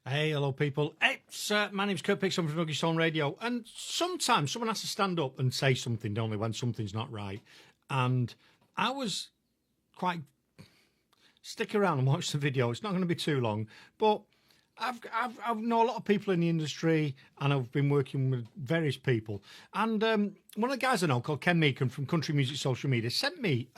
Hey, hello, people. It's my name's Kurt Pixon from Ruggy Stone Radio, and sometimes someone has to stand up and say something, don't they, when something's not right. And I was quite stick around and watch the video. It's not going to be too long, but I've know a lot of people in the industry, and I've been working with various people. And one of the guys I know, called Ken Meakin from Country Music Social Media, sent me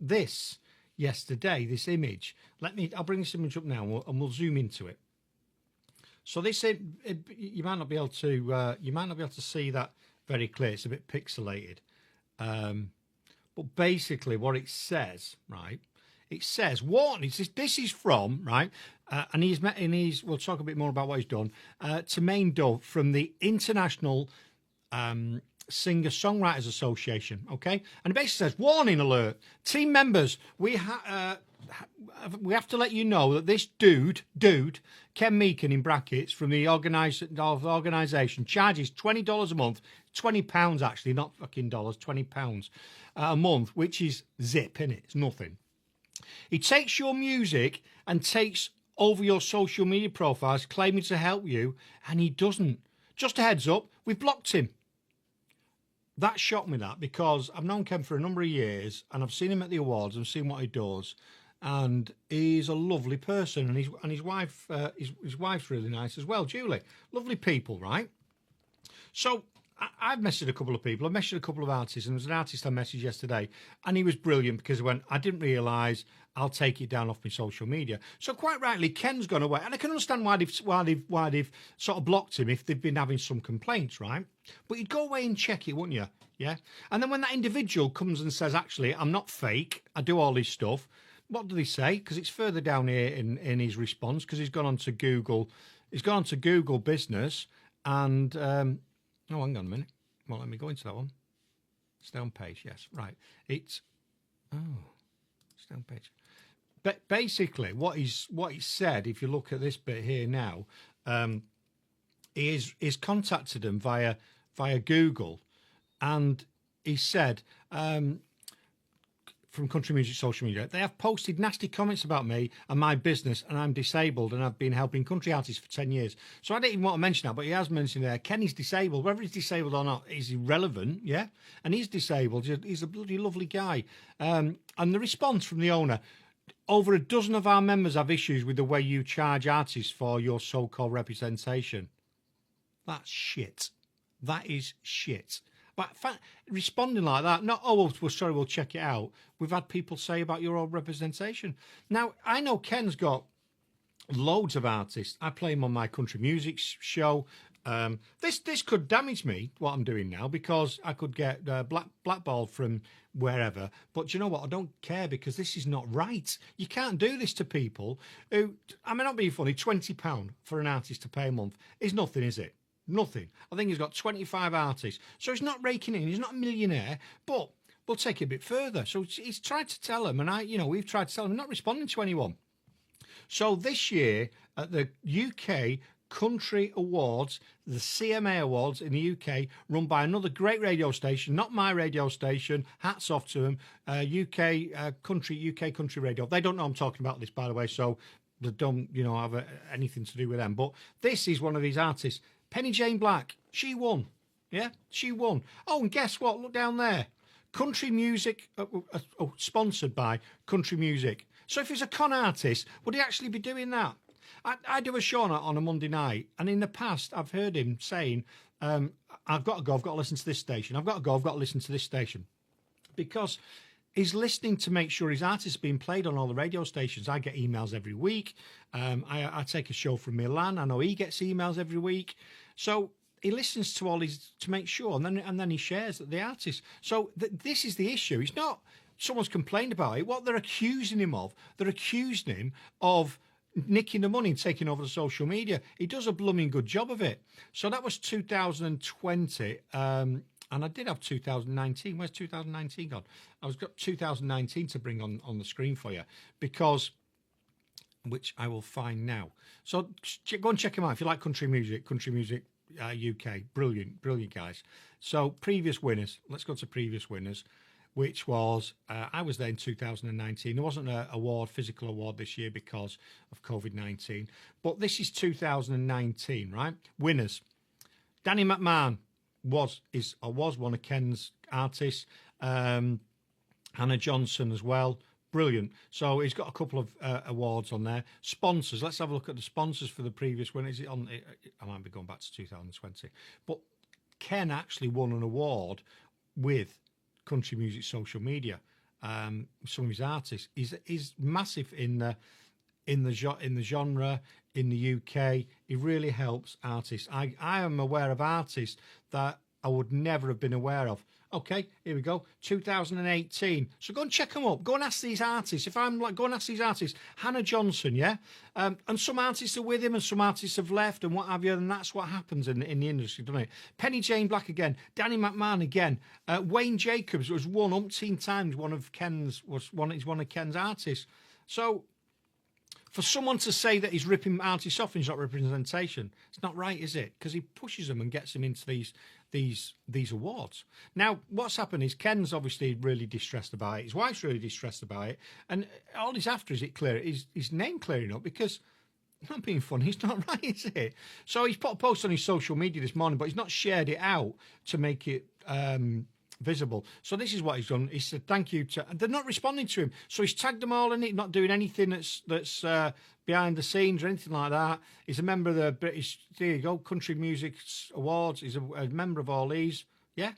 this yesterday. This image. I'll bring this image up now, and we'll zoom into it. So this, you might not be able to see that very clear. It's a bit pixelated, but basically what it says, right? It says, warning. This is from, right, and we'll talk a bit more about what he's done. Tremaine Dove from the International Singer-songwriters Association. Okay, and it basically says, warning alert, team members, we have to let you know that this dude, Ken Meakin in brackets, from the organisation, charges $20 a month, £20 actually, not fucking dollars, £20 a month, which is zip, innit? It's nothing. He takes your music and takes over your social media profiles, claiming to help you, and he doesn't. Just a heads up, we've blocked him. That shocked me, that, because I've known Ken for a number of years, and I've seen him at the awards and seen what he does. And he's a lovely person, and his wife, his wife's really nice as well, Julie. Lovely people, right? So I've messaged a couple of people. I messaged a couple of artists, and there was an artist I messaged yesterday, and he was brilliant because he went, I didn't realise, I'll take it down off my social media. So quite rightly, Ken's gone away, and I can understand why they've sort of blocked him if they've been having some complaints, right? But you'd go away and check it, wouldn't you? Yeah. And then when that individual comes and says, actually, I'm not fake, I do all this stuff. What do they say? Because it's further down here in his response, because he's gone on to Google. He's gone on to Google Business, and oh, hang on a minute. Well, let me go into that one. Stay on page. Yes, right. It's stay on page. But basically, what he's said, if you look at this bit here now, he's contacted them via Google, and he said, from Country Music Social Media, they have posted nasty comments about me and my business, and I'm disabled, and I've been helping country artists for 10 years. So I don't even want to mention that, but he has mentioned there, Kenny's disabled. Whether he's disabled or not is irrelevant, yeah? And he's disabled. He's a bloody lovely guy. And the response from the owner, over a dozen of our members have issues with the way you charge artists for your so-called representation. That's shit. That is shit. But responding like that, not, oh, well, sorry, we'll check it out. We've had people say about your own representation. Now, I know Ken's got loads of artists. I play him on my country music show. This could damage me, what I'm doing now, because I could get blackballed from wherever. But you know what? I don't care, because this is not right. You can't do this to people who, I mean, not being funny, £20 for an artist to pay a month is nothing, is it? Nothing. I think he's got 25 artists. So he's not raking in. He's not a millionaire, but we'll take it a bit further. So he's tried to tell him, and we've tried to tell him, not responding to anyone. So this year at the UK Country Awards, the CMA Awards in the UK, run by another great radio station, not my radio station, hats off to them, UK Country Radio. They don't know I'm talking about this, by the way, so they don't, have anything to do with them. But this is one of these artists. Penny Jane Black, she won. Yeah, she won. Oh, and guess what? Look down there. Country music, sponsored by Country Music. So if he's a con artist, would he actually be doing that? I do a show on a Monday night, and in the past, I've heard him saying, I've got to listen to this station. I've got to listen to this station. Because he's listening to make sure his artist is being played on all the radio stations. I get emails every week. I take a show from Milan. I know he gets emails every week. So he listens to all his, to make sure, and then he shares the artist. So this is the issue. It's not someone's complained about it. What they're accusing him of, they're accusing him of nicking the money and taking over the social media. He does a blooming good job of it. So that was 2020. And I did have 2019. Where's 2019 gone? I've got 2019 to bring on the screen for you, because, which I will find now. So go and check him out if you like country music UK. Brilliant guys. So previous winners. Let's go to previous winners. which was, I was there in 2019. There wasn't an physical award this year because of COVID-19. But this is 2019, right? Winners. Danny McMahon was one of Ken's artists. Hannah Johnson as well. Brilliant. So he's got a couple of awards on there. Sponsors. Let's have a look at the sponsors for the previous one. Is it on? I might be going back to 2020. But Ken actually won an award with country music social media. Some of his artists. He's massive in the genre in the UK. He really helps artists. I am aware of artists that I would never have been aware of. Okay, here we go. 2018. So go and check them up. Go and ask these artists. If I'm like, go and ask these artists. Hannah Johnson, yeah? And some artists are with him and some artists have left and what have you. And that's what happens in the industry, doesn't it? Penny Jane Black again. Danny McMahon again. Wayne Jacobs was won umpteen times. He's one of Ken's artists. So for someone to say that he's ripping artists off and he's not representation, it's not right, is it? Because he pushes them and gets them into these awards. Now, what's happened is Ken's obviously really distressed about it. His wife's really distressed about it. And all he's after is his name clearing up because, not being funny, it's not right, is it? So he's put a post on his social media this morning, but he's not shared it out to make it visible. So this is what he's done. He said thank you to, they're not responding to him. So he's tagged them all in it, not doing anything that's behind the scenes or anything like that. He's a member of the British, there you go, Country Music Awards. He's a member of all these. Yeah.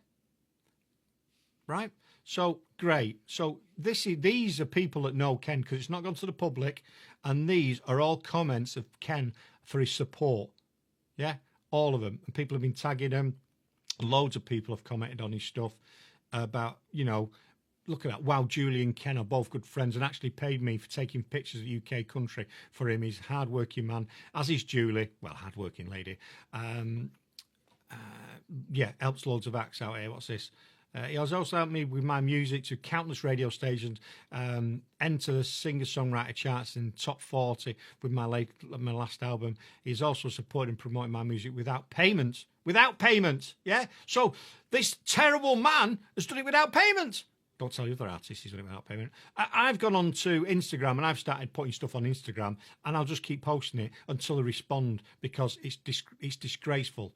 Right. So great. So these are people that know Ken because it's not gone to the public, and these are all comments of Ken for his support. Yeah, all of them. And people have been tagging him. Loads of people have commented on his stuff about, look at that. Wow, Julie and Ken are both good friends and actually paid me for taking pictures of UK country for him. He's a hard-working man, as is Julie. Well, hard-working lady. Helps loads of acts out here. What's this? He has also helped me with my music to countless radio stations, enter the singer-songwriter charts in top 40 with my last album. He's also supported and promoting my music without payment. Without payment, yeah? So this terrible man has done it without payment. Don't tell the other artists he's done it without payment. I've gone on to Instagram and I've started putting stuff on Instagram and I'll just keep posting it until they respond because it's disgraceful.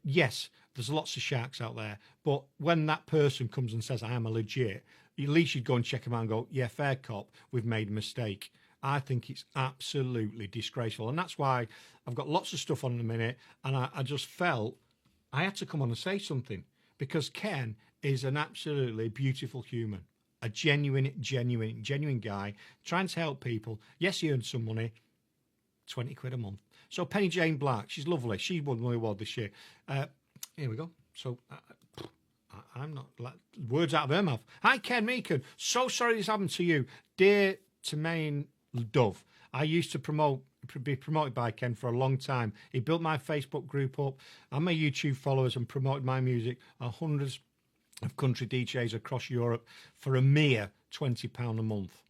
Yes, there's lots of sharks out there, but when that person comes and says I am a legit, at least you'd go and check them out and go, yeah, fair cop, we've made a mistake. I think it's absolutely disgraceful, and that's why I've got lots of stuff on in a minute, and I just felt I had to come on and say something because Ken is an absolutely beautiful human, a genuine guy trying to help people. Yes, he earned some money, 20 quid a month. So Penny Jane Black, she's lovely. She won the award this year. Here we go. So I'm not, words out of her mouth. Hi, Ken Meakin. So sorry this happened to you. Dear Tremaine Dove, I used to be promoted by Ken for a long time. He built my Facebook group up and my YouTube followers and promoted my music. Hundreds of country DJs across Europe for a mere £20 a month.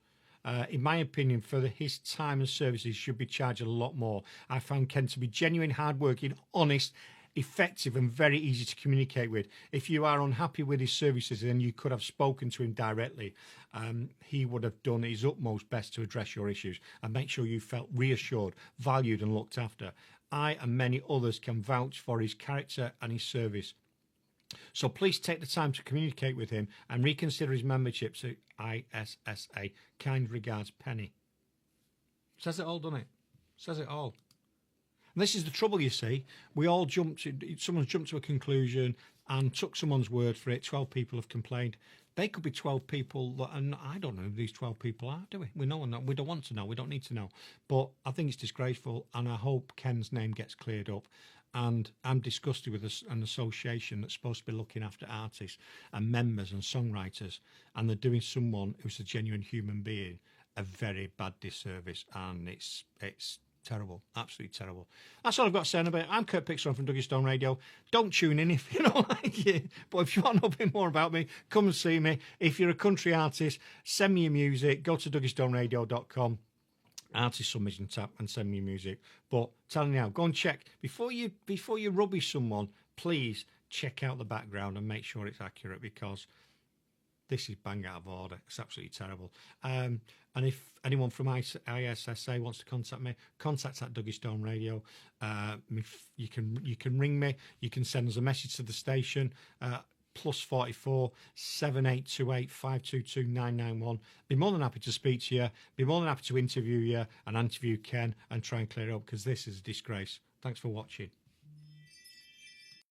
In my opinion, for his time and services, should be charged a lot more. I found Ken to be genuine, hardworking, honest, effective and very easy to communicate with. If you are unhappy with his services, then you could have spoken to him directly. He would have done his utmost best to address your issues and make sure you felt reassured, valued and looked after. I and many others can vouch for his character and his service. So please take the time to communicate with him and reconsider his membership to ISSA. Kind regards, Penny. Says it all, doesn't it? Says it all. And this is the trouble, you see. Someone's jumped to a conclusion and took someone's word for it. 12 people have complained. They could be 12 people that, and I don't know who these 12 people are, do we? We don't want to know. We don't need to know. But I think it's disgraceful, and I hope Ken's name gets cleared up. And I'm disgusted with an association that's supposed to be looking after artists and members and songwriters, and they're doing someone who's a genuine human being a very bad disservice, and it's terrible, absolutely terrible. That's all I've got to say about it. I'm Kurt Pixon from Dougie Stone Radio. Don't tune in if you don't like it, but if you want to know a bit more about me, come and see me. If you're a country artist, send me your music. Go to dougiestoneradio.com. Artist submission tab and send me your music. But tell me now, go and check before you rubbish someone. Please check out the background and make sure it's accurate, because This is bang out of order. It's absolutely terrible. And if anyone from ISSA wants to contact me, contact at Dougie Stone Radio. You can ring me. You can send us a message to the station. +44 7828 522 991. Be more than happy to speak to you. Be more than happy to interview you and interview Ken and try and clear it up, because this is a disgrace. Thanks for watching.